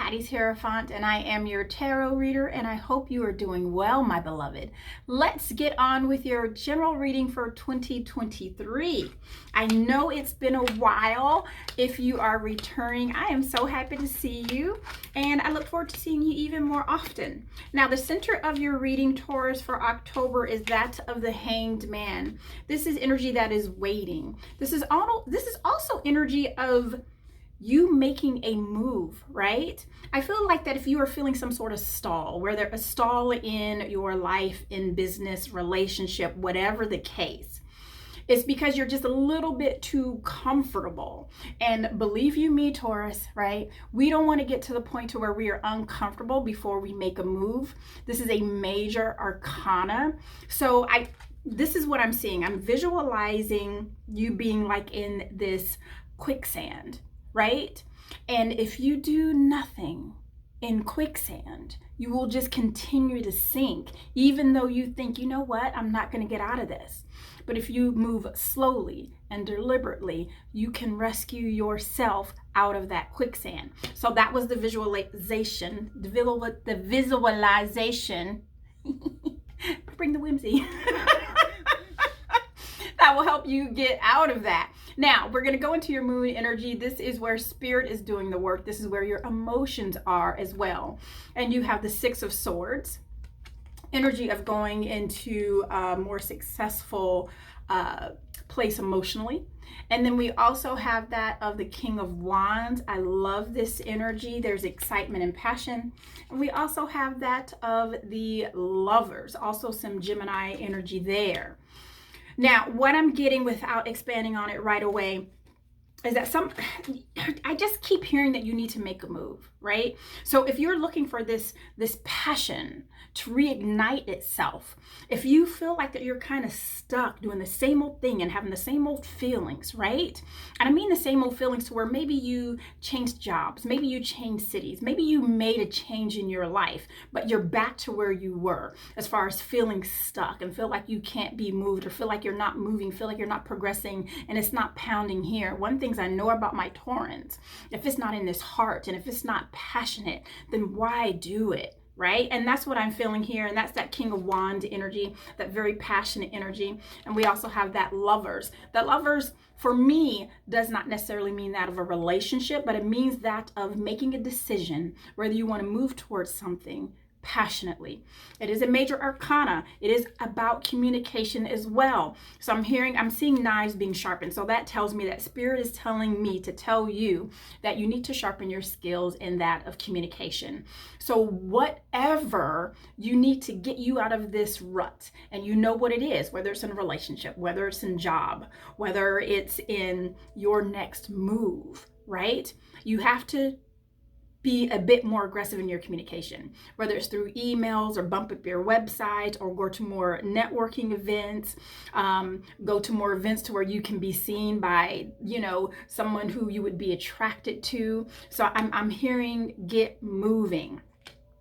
Hattis Hierophant, and I am your tarot reader, and I hope you are doing well, my beloved. Let's get on with your general reading for 2023. I know it's been a while. If you are returning, I am so happy to see you, and I look forward to seeing you even more often. Now, the center of your reading, Taurus, for October is that of the Hanged Man. This is energy that is waiting. This is also energy of you making a move, right? I feel like that if you are feeling some sort of stall, whether a stall in your life, in business, relationship, whatever the case, it's because you're just a little bit too comfortable. And believe you me, Taurus, right? We don't want to get to the point to where we are uncomfortable before we make a move. This is a major arcana. So this is what I'm seeing. I'm visualizing you being like in this quicksand, right? And if you do nothing in quicksand, you will just continue to sink, even though you think, you know what, I'm not going to get out of this. But if you move slowly and deliberately, you can rescue yourself out of that quicksand. So that was the visualization, the visualization. Bring the whimsy. That will help you get out of that. Now, we're going to go into your moon energy. This is where spirit is doing the work. This is where your emotions are as well. And you have the Six of Swords, energy of going into a more successful place emotionally. And then we also have that of the King of Wands. I love this energy. There's excitement and passion. And we also have that of the Lovers, also some Gemini energy there. Now, what I'm getting without expanding on it right away is that I just keep hearing that you need to make a move, right? So if you're looking for this passion to reignite itself, if you feel like that you're kind of stuck doing the same old thing and having the same old feelings, right? And I mean the same old feelings to where maybe you changed jobs, maybe you changed cities, maybe you made a change in your life, but you're back to where you were as far as feeling stuck and feel like you can't be moved, or feel like you're not moving, feel like you're not progressing, and it's not pounding here. One thing I know about my Taurans, if it's not in this heart and if it's not passionate, then why do it? Right? And that's what I'm feeling here. And that's that King of Wands energy, that very passionate energy. And we also have that Lovers. That Lovers, for me, does not necessarily mean that of a relationship, but it means that of making a decision, whether you want to move towards something passionately. It is a major arcana. It is about communication as well. So I'm seeing knives being sharpened. So that tells me that spirit is telling me to tell you that you need to sharpen your skills in that of communication. So whatever you need to get you out of this rut, and you know what it is, whether it's in a relationship, whether it's in job, whether it's in your next move, right? You have to be a bit more aggressive in your communication, whether it's through emails or bump up your website or go to more networking events, go to more events to where you can be seen by, someone who you would be attracted to. So I'm hearing get moving.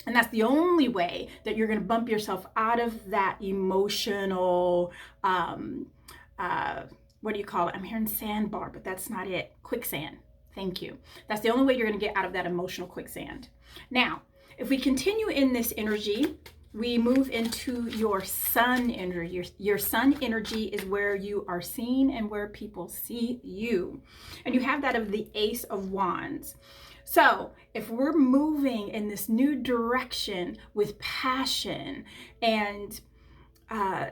And that's the only way that you're going to bump yourself out of that emotional, what do you call it? I'm hearing sandbar, but that's not it. Quicksand. Thank you. That's the only way you're going to get out of that emotional quicksand. Now, if we continue in this energy, we move into your sun energy. Your sun energy is where you are seen and where people see you. And you have that of the Ace of Wands. So if we're moving in this new direction with passion and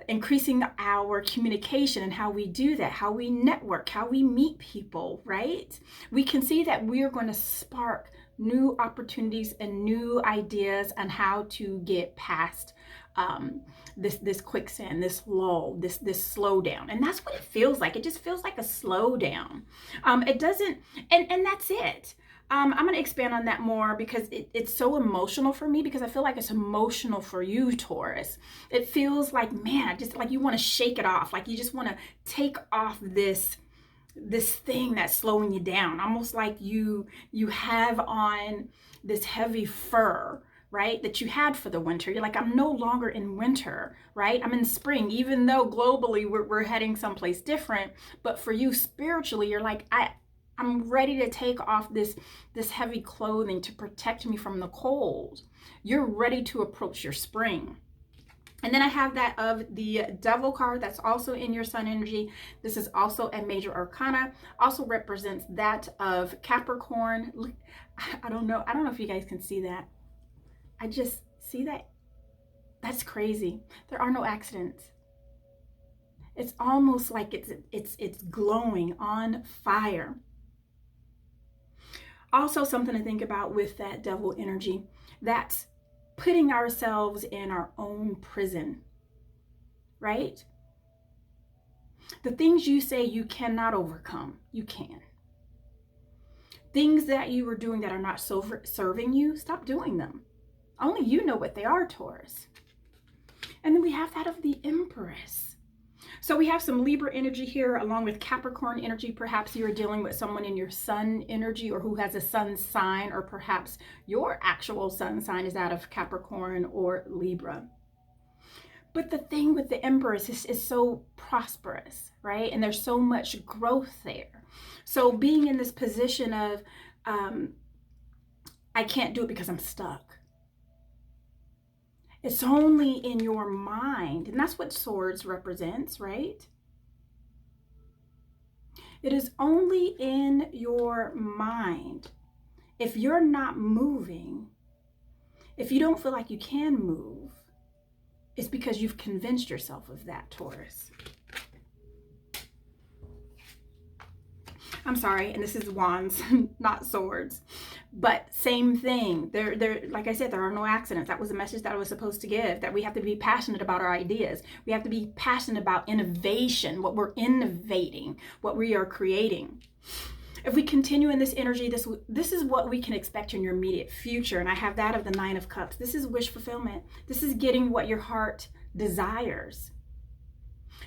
increasing our communication and how we do that, how we network, how we meet people, right? We can see that we are going to spark new opportunities and new ideas on how to get past this quicksand, this lull, this slowdown. And that's what it feels like. It just feels like a slowdown. It doesn't, and that's it. I'm going to expand on that more because it's so emotional for me, because I feel like it's emotional for you, Taurus. It feels like, man, just like you want to shake it off. Like you just want to take off this thing that's slowing you down. Almost like you have on this heavy fur, right, that you had for the winter. You're like, I'm no longer in winter, right? I'm in spring, even though globally we're heading someplace different. But for you spiritually, you're like, I'm ready to take off this heavy clothing to protect me from the cold. You're ready to approach your spring. And then I have that of the Devil card that's also in your sun energy. This is also a major arcana, also represents that of Capricorn. Look, I don't know if you guys can see that. I just see that. That's crazy. There are no accidents. It's almost like it's glowing on fire. Also something to think about with that Devil energy, that's putting ourselves in our own prison, right? The things you say you cannot overcome, you can. Things that you are doing that are not serving you, stop doing them. Only you know what they are, Taurus. And then we have that of the Empress. So we have some Libra energy here along with Capricorn energy. Perhaps you're dealing with someone in your sun energy or who has a sun sign, or perhaps your actual sun sign is out of Capricorn or Libra. But the thing with the Empress is so prosperous, right? And there's so much growth there. So being in this position of, I can't do it because I'm stuck. It's only in your mind, and that's what swords represents, right? It is only in your mind. If you're not moving, if you don't feel like you can move, it's because you've convinced yourself of that, Taurus. I'm sorry, and this is wands, not swords. But same thing. There, like I said, there are no accidents. That was the message that I was supposed to give, that we have to be passionate about our ideas. We have to be passionate about innovation, what we're innovating, what we are creating. If we continue in this energy, this is what we can expect in your immediate future. And I have that of the Nine of Cups. This is wish fulfillment. This is getting what your heart desires.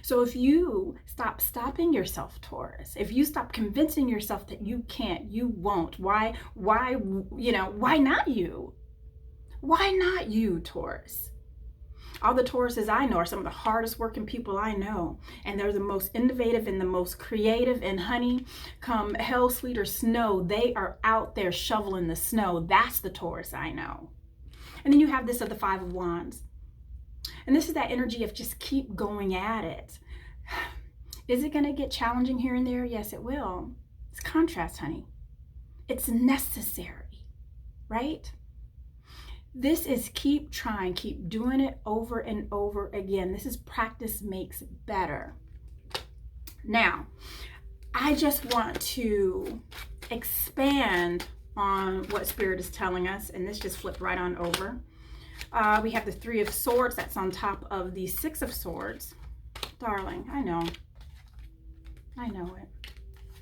So if you stop stopping yourself, Taurus, if you stop convincing yourself that you can't, you won't, why not you? Why not you, Taurus? All the Tauruses I know are some of the hardest working people I know. And they're the most innovative and the most creative. And honey, come hell, sleet, or snow, they are out there shoveling the snow. That's the Taurus I know. And then you have this of the Five of Wands. And this is that energy of just keep going at it. Is it going to get challenging here and there? Yes, it will. It's contrast, honey. It's necessary, right? This is keep trying, keep doing it over and over again. This is practice makes better. Now, I just want to expand on what Spirit is telling us, and this just flipped right on over. We have the Three of Swords that's on top of the Six of Swords. Darling, I know it,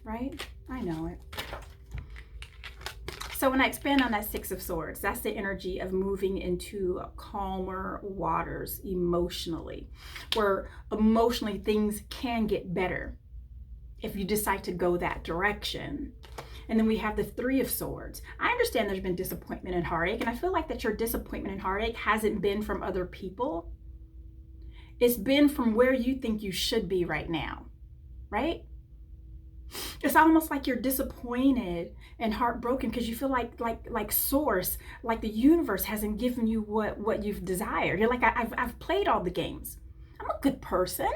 right? I know it. So when I expand on that Six of Swords, that's the energy of moving into calmer waters emotionally, where emotionally things can get better if you decide to go that direction. And then we have the Three of Swords. I understand there's been disappointment and heartache, and I feel like that your disappointment and heartache hasn't been from other people. It's been from where you think you should be right now, right? It's almost like you're disappointed and heartbroken because you feel like source, like the universe hasn't given you what you've desired. You're like, I've played all the games. I'm a good person,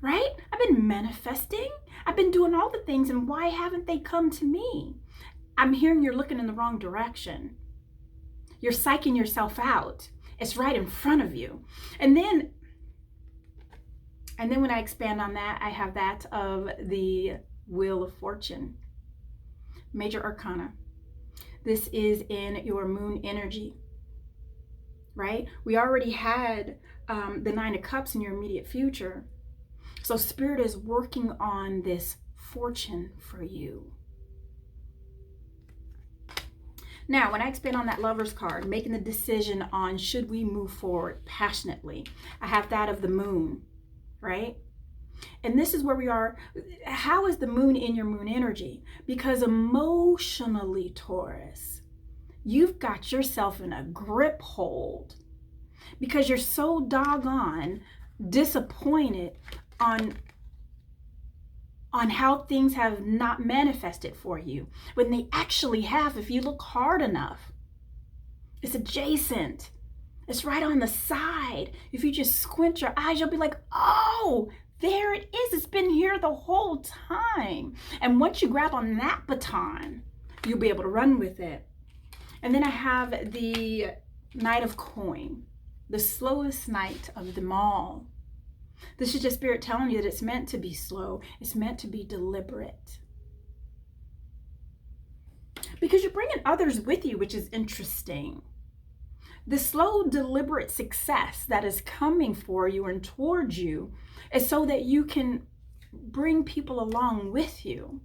right? I've been manifesting. I've been doing all the things, and why haven't they come to me? I'm hearing you're looking in the wrong direction. You're psyching yourself out. It's right in front of you. And then when I expand on that, I have that of the Wheel of Fortune, Major Arcana. This is in your moon energy, right? We already had the Nine of Cups in your immediate future. So Spirit is working on this fortune for you. Now, when I expand on that Lover's card, making the decision on should we move forward passionately, I have that of the Moon, right? And this is where we are. How is the Moon in your moon energy? Because emotionally, Taurus, you've got yourself in a grip hold because you're so doggone disappointed on how things have not manifested for you when they actually have if you look hard enough. It's adjacent. It's right on the side. If you just squint your eyes, you'll be like, oh, there it is. It's been here the whole time. And once you grab on that baton, you'll be able to run with it. And then I have the Knight of Coin, the slowest knight of them all. This is just Spirit telling you that it's meant to be slow. It's meant to be deliberate. Because you're bringing others with you, which is interesting. The slow, deliberate success that is coming for you and towards you is so that you can bring people along with you.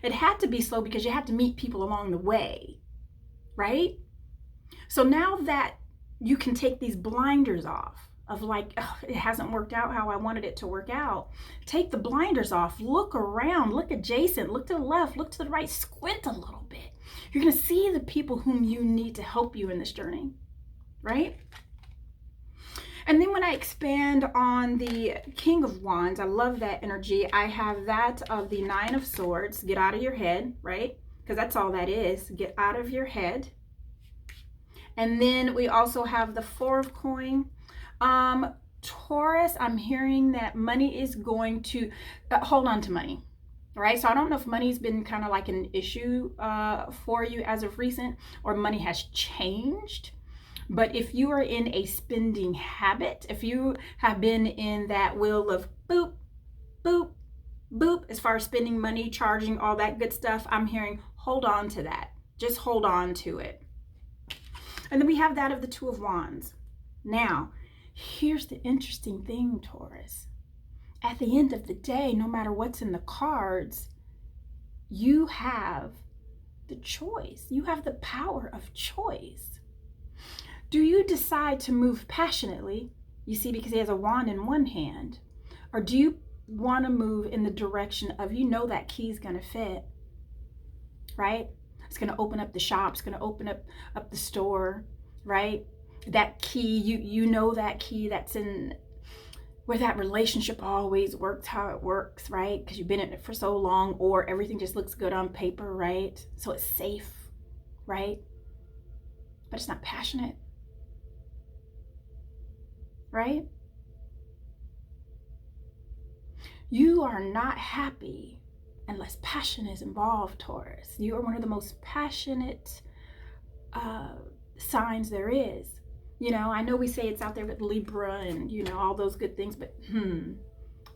It had to be slow because you had to meet people along the way, right? So now that you can take these blinders off of like, oh, it hasn't worked out how I wanted it to work out. Take the blinders off, look around, look adjacent, look to the left, look to the right, squint a little bit. You're going to see the people whom you need to help you in this journey, right? And then when I expand on the King of Wands, I love that energy. I have that of the Nine of Swords. Get out of your head, right? Because that's all that is. Get out of your head. And then we also have the Four of Coin. Taurus, I'm hearing that money is going to hold on to money. All right, so I don't know if money's been kind of like an issue for you as of recent, or money has changed. But if you are in a spending habit, if you have been in that wheel of boop, boop, boop, as far as spending money, charging, all that good stuff, I'm hearing hold on to that. Just hold on to it. And then we have that of the Two of Wands. Now, here's the interesting thing, Taurus. At the end of the day, no matter what's in the cards, you have the choice. You have the power of choice. Do you decide to move passionately, you see, because he has a wand in one hand, or do you want to move in the direction of, you know, that key's going to fit, right? It's going to open up the shop. It's going to open up the store, right? That key, you know that key that's in where that relationship always works how it works, right? Because you've been in it for so long, or everything just looks good on paper, right? So it's safe, right? But it's not passionate, right? You are not happy unless passion is involved, Taurus. You are one of the most passionate signs there is. You know, I know we say it's out there with Libra and, you know, all those good things, but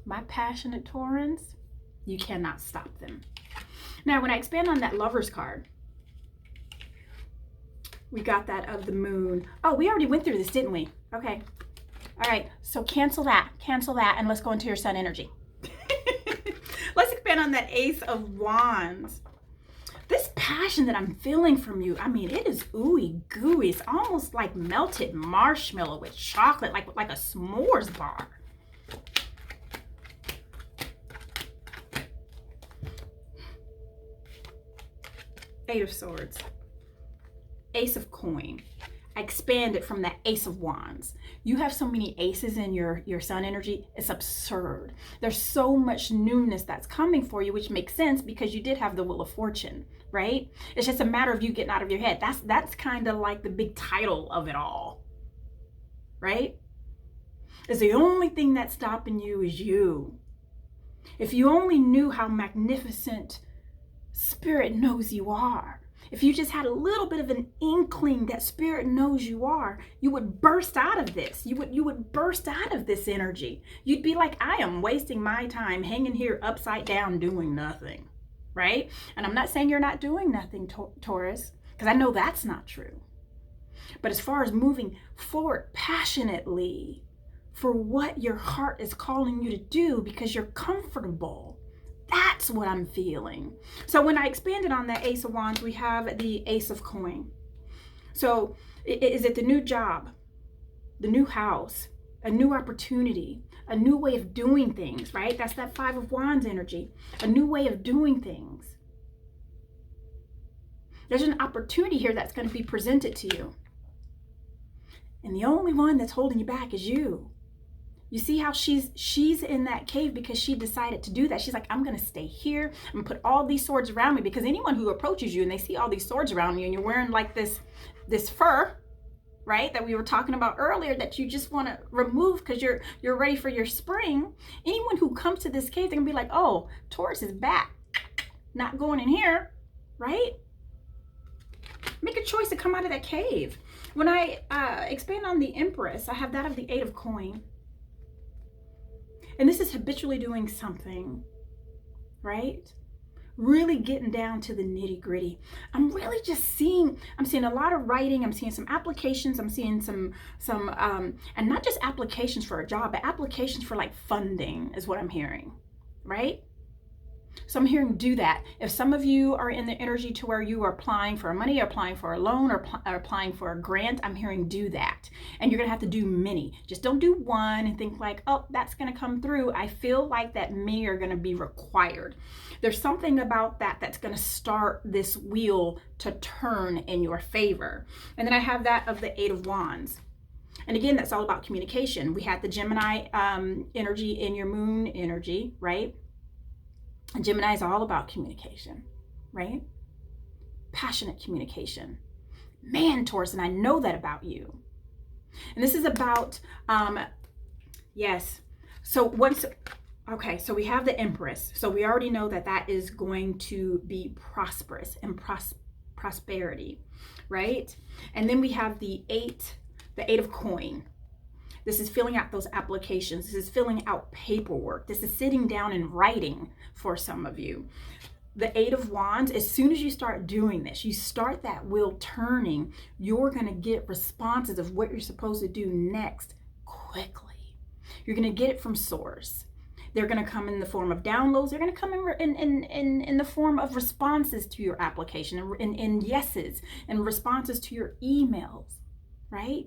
my passionate Taurans, you cannot stop them. Now, when I expand on that Lover's card, we got that of the Moon. Oh, we already went through this, didn't we? Okay. All right, so cancel that, and let's go into your Sun energy. Let's expand on that Ace of Wands. This passion that I'm feeling from you, I mean, it is ooey gooey. It's almost like melted marshmallow with chocolate, like a s'mores bar. Eight of Swords, Ace of Coin. I expanded from that Ace of Wands. You have so many aces in your Sun energy. It's absurd. There's so much newness that's coming for you, which makes sense because you did have the Wheel of Fortune, right? It's just a matter of you getting out of your head. That's kind of like the big title of it all, right? Is the only thing that's stopping you is you. If you only knew how magnificent Spirit knows you are, if you just had a little bit of an inkling that Spirit knows you are, you would burst out of this. You would burst out of this energy. You'd be like, I am wasting my time hanging here upside down doing nothing, right? And I'm not saying you're not doing nothing, Taurus, because I know that's not true. But as far as moving forward passionately for what your heart is calling you to do because you're comfortable, that's what I'm feeling. So when I expanded on that Ace of Wands, we have the Ace of Coin. So is it the new job, the new house, a new opportunity, a new way of doing things, right? That's that Five of Wands energy, a new way of doing things. There's an opportunity here that's going to be presented to you. And the only one that's holding you back is you. You see how she's in that cave because she decided to do that. She's like, I'm going to stay here. I'm going to put all these swords around me, because anyone who approaches you and they see all these swords around you and you're wearing like this fur, right, that we were talking about earlier, that you just want to remove because you're ready for your spring. Anyone who comes to this cave, they're going to be like, oh, Taurus is back. Not going in here, right? Make a choice to come out of that cave. When I expand on the Empress, I have that of the Eight of Coin. And this is habitually doing something, right? Really getting down to the nitty gritty. I'm really just seeing a lot of writing. I'm seeing some applications. I'm seeing some, and not just applications for a job, but applications for like funding is what I'm hearing, right? So I'm hearing do that. If some of you are in the energy to where you are applying for money, or applying for a loan, or applying for a grant, I'm hearing do that. And you're going to have to do many. Just don't do one and think like, oh, that's going to come through. I feel like that many are going to be required. There's something about that that's going to start this wheel to turn in your favor. And then I have that of the Eight of Wands. And again, that's all about communication. We had the Gemini energy in your moon energy, right? And Gemini is all about communication, right? Passionate communication. Man, Taurus, and I know that about you. And this is about, yes. So so we have the Empress. So we already know that that is going to be prosperous and prosperity, right? And then we have the Eight of Coin. This is filling out those applications. This is filling out paperwork. This is sitting down and writing for some of you. The Eight of Wands, as soon as you start doing this, you start that wheel turning, you're going to get responses of what you're supposed to do next quickly. You're going to get it from source. They're going to come in the form of downloads. They're going to come in the form of responses to your application, and yeses, and responses to your emails, right?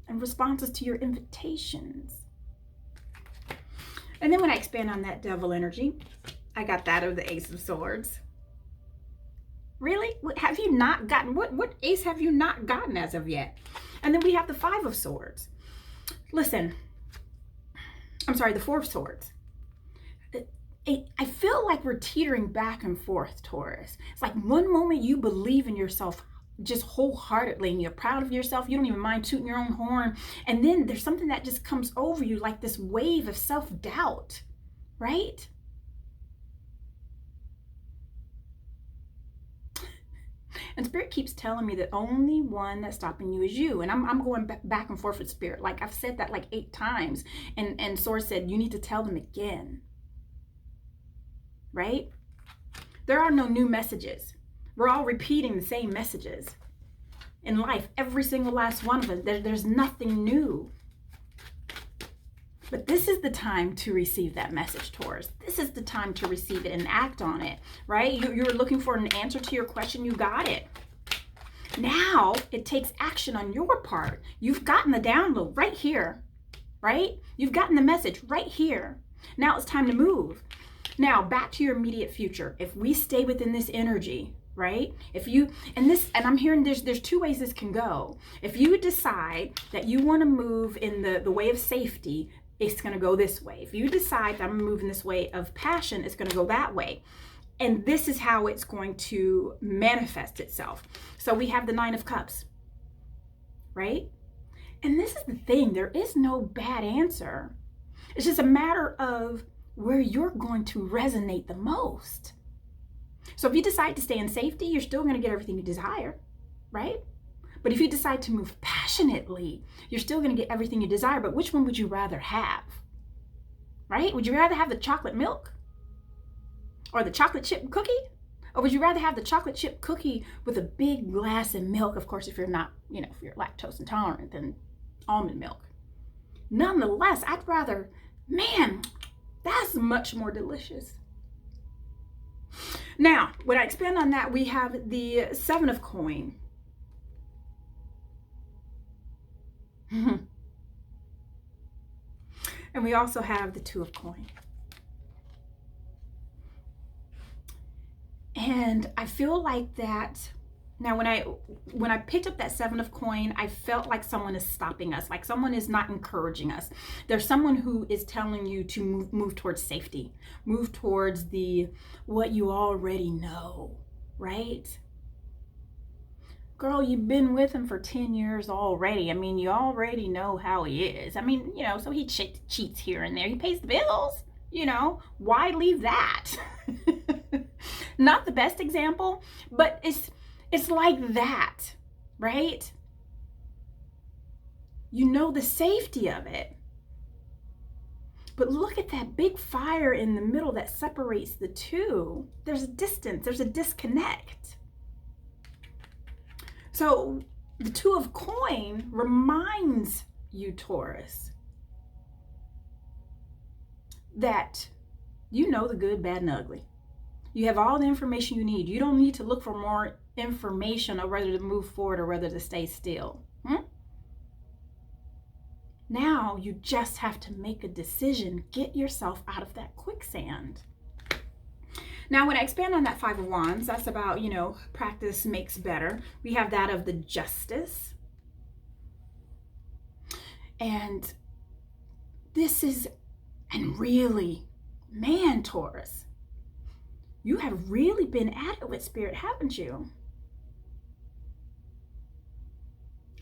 And responses to your invitations. And then when I expand on that Devil energy, I got that of the Ace of Swords. Really? What have you not gotten? What ace have you not gotten as of yet? And then we have the Five of Swords. Listen, I'm sorry, the Four of Swords. I feel like we're teetering back and forth, Taurus. It's like one moment you believe in yourself just wholeheartedly and you're proud of yourself, you don't even mind tooting your own horn, and then there's something that just comes over you like this wave of self-doubt, right? And Spirit keeps telling me that only one that's stopping you is you. And I'm going back and forth with Spirit. Like I've said that like 8 times, and Source said you need to tell them again, right? There are no new messages. We're all repeating the same messages in life, every single last one of us. There's nothing new. But this is the time to receive that message, Taurus. This is the time to receive it and act on it, right? You're looking for an answer to your question. You got it. Now it takes action on your part. You've gotten the download right here, right? You've gotten the message right here. Now it's time to move. Now back to your immediate future. If we stay within this energy, right? And I'm hearing there's 2 ways this can go. If you decide that you want to move in the way of safety, it's going to go this way. If you decide that I'm moving this way of passion, it's going to go that way. And this is how it's going to manifest itself. So we have the Nine of Cups, right? And this is the thing. There is no bad answer. It's just a matter of where you're going to resonate the most. So if you decide to stay in safety, you're still going to get everything you desire, right? But if you decide to move passionately, you're still going to get everything you desire. But which one would you rather have, right? Would you rather have the chocolate milk or the chocolate chip cookie? Or would you rather have the chocolate chip cookie with a big glass of milk? Of course, if you're not, if you're lactose intolerant, then almond milk. Nonetheless, I'd rather, man, that's much more delicious. Now, when I expand on that, we have the Seven of Coin. And we also have the Two of Coin. And I feel like that Now, when I picked up that Seven of Coin, I felt like someone is stopping us, like someone is not encouraging us. There's someone who is telling you to move towards safety, move towards the what you already know, right? Girl, you've been with him for 10 years already. I mean, you already know how he is. I mean, you know, so he cheats here and there. He pays the bills, you know. Why leave that? Not the best example, but it's like that, right? You know the safety of it. But look at that big fire in the middle that separates the two. There's a distance, there's a disconnect. So the Two of Coin reminds you, Taurus, that you know the good, bad, and ugly. You have all the information you need. You don't need to look for more information on whether to move forward or whether to stay still. Now you just have to make a decision. Get yourself out of that quicksand. Now, when I expand on that Five of Wands, that's about, you know, practice makes better. We have that of the Justice. And this is, and really, man, Taurus, you have really been at it with Spirit, haven't you?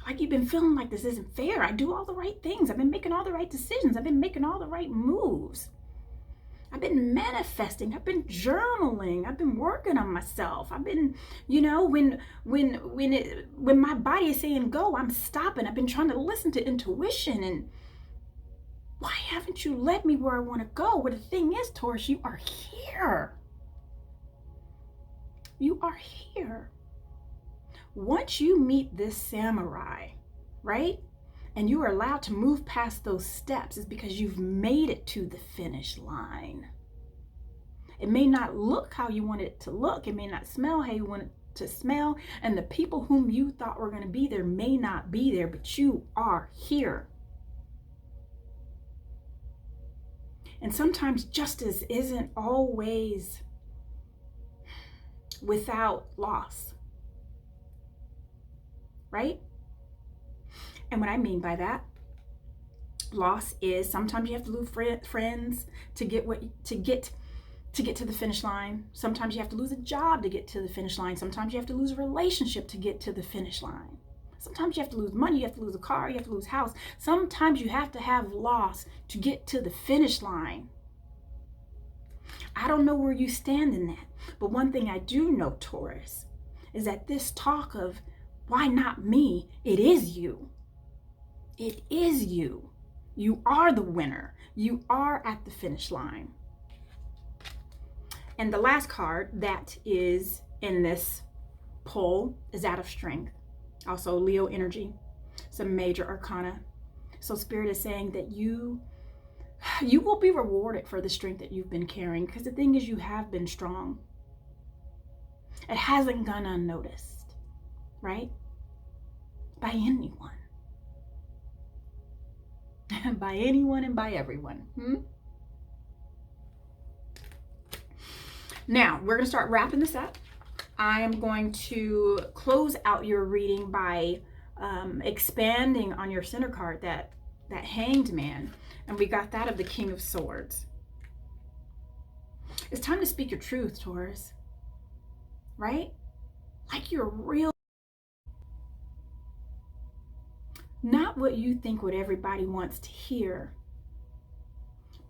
Like you've been feeling like this isn't fair. I do all the right things. I've been making all the right decisions. I've been making all the right moves. I've been manifesting. I've been journaling. I've been working on myself. I've been, you know, when my body is saying go, I'm stopping. I've been trying to listen to intuition. And why haven't you led me where I want to go? Well, the thing is, Taurus, you are here. You are here. Once you meet this samurai, right? And you are allowed to move past those steps, is because you've made it to the finish line. It may not look how you want it to look. It may not smell how you want it to smell. And the people whom you thought were going to be there may not be there, but you are here. And sometimes justice isn't always without loss, right? And what I mean by that, loss is sometimes you have to lose friends to get to the finish line. Sometimes you have to lose a job to get to the finish line. Sometimes you have to lose a relationship to get to the finish line. Sometimes you have to lose money, you have to lose a car, you have to lose a house. Sometimes you have to have loss to get to the finish line. I don't know where you stand in that, but one thing I do know, Taurus, is that this talk of why not me, it is you. It is you. You are the winner. You are at the finish line. And the last card that is in this pull is that of Strength. Also Leo energy, some major arcana. So Spirit is saying that you will be rewarded for the strength that you've been carrying, because the thing is, you have been strong. It hasn't gone unnoticed, right? By anyone. By anyone and by everyone. Now, we're going to start wrapping this up. I am going to close out your reading by expanding on your center card, that Hanged Man. And we got that of the King of Swords. It's time to speak your truth, Taurus. Right? Like you're real. Not what you think what everybody wants to hear,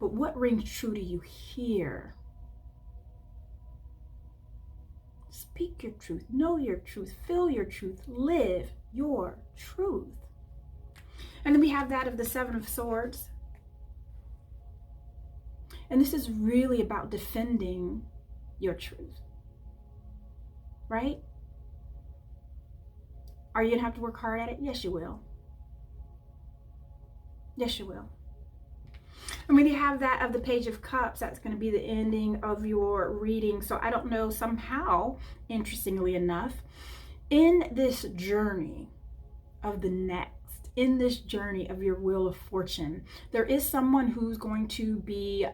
but what rings true to you here. Speak your truth, know your truth, feel your truth, live your truth. And then we have that of the Seven of Swords. And this is really about defending your truth, right? Are you going to have to work hard at it? Yes, you will. Yes, you will. And when you have that of the Page of Cups, that's going to be the ending of your reading. So I don't know, somehow, interestingly enough, in this journey of the next, in this journey of your Wheel of Fortune, there is someone who's going to be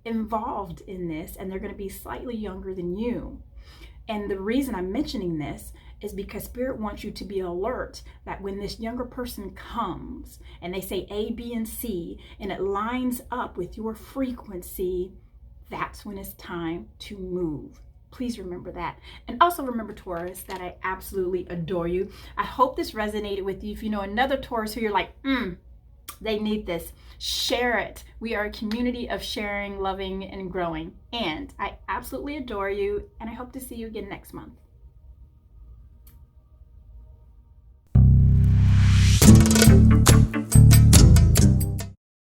involved in this, and they're going to be slightly younger than you. And the reason I'm mentioning this is because Spirit wants you to be alert that when this younger person comes and they say A, B, and C, and it lines up with your frequency, that's when it's time to move. Please remember that. And also remember, Taurus, that I absolutely adore you. I hope this resonated with you. If you know another Taurus who you're like, they need this, share it. We are a community of sharing, loving, and growing. And I absolutely adore you, and I hope to see you again next month.